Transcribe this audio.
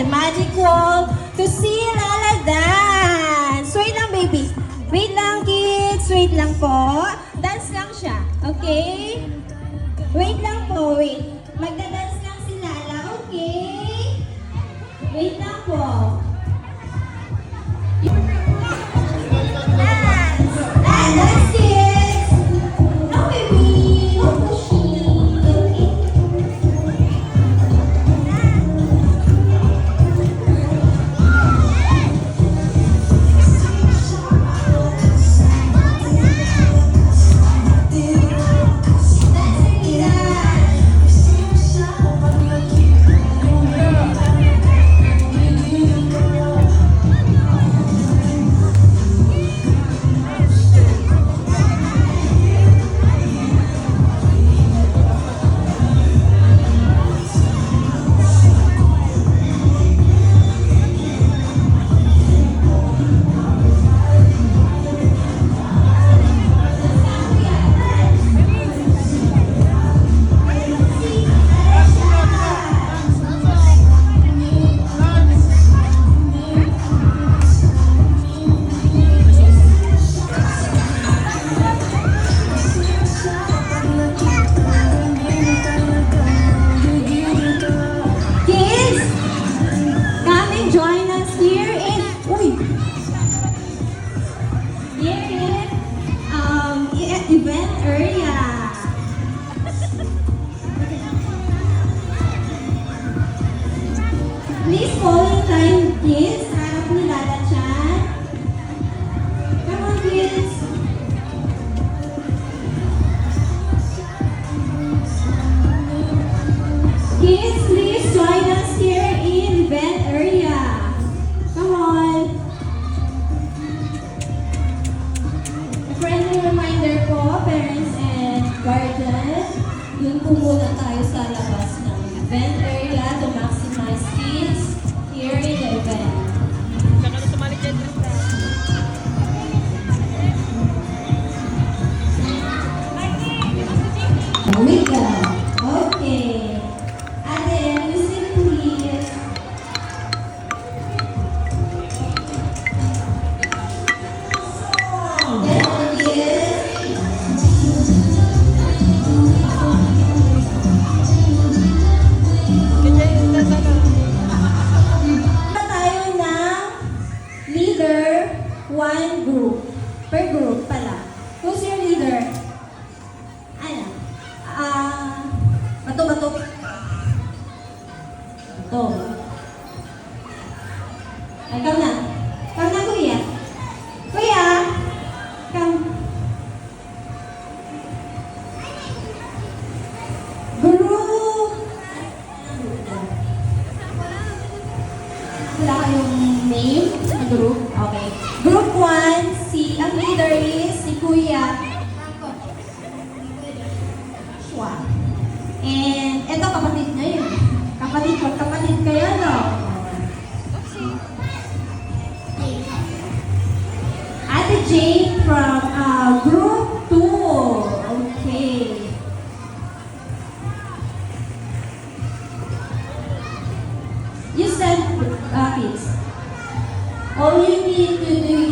magic wall to see Lala dance. Wait lang, baby. Wait lang, kids. Wait lang po. Dance lang siya. Okay? Wait lang po. Wait. Magda-dance lang si Lala. Okay? Wait lang po. Dance! Dance, kids! No, baby! No pushing. Okay? Kids, come and join us here in event area. Please follow in line, kids. Harap ni Lala Chan. Come on, kids. Kids, please join us here in event area. Come on. A friendly reminder po, parents and guardians, yun po muna tayo sa labas ng event area to maximize kids here in the event. Here we go. Okay. Ate, music please. Tayo ng leader, one group. Per group pala. Who's your leader? Ano? Bato. Ito. Ay, come na. Come na, kuya. Kuya! Come. Group! Wala kayong name sa group? Okay. Group 1, ang leader is si Kuya Shua. And eto kapatid niya yun. Kapatid kayo, no? Ate Jane from group 2. Okay. You said, kids, all you need to do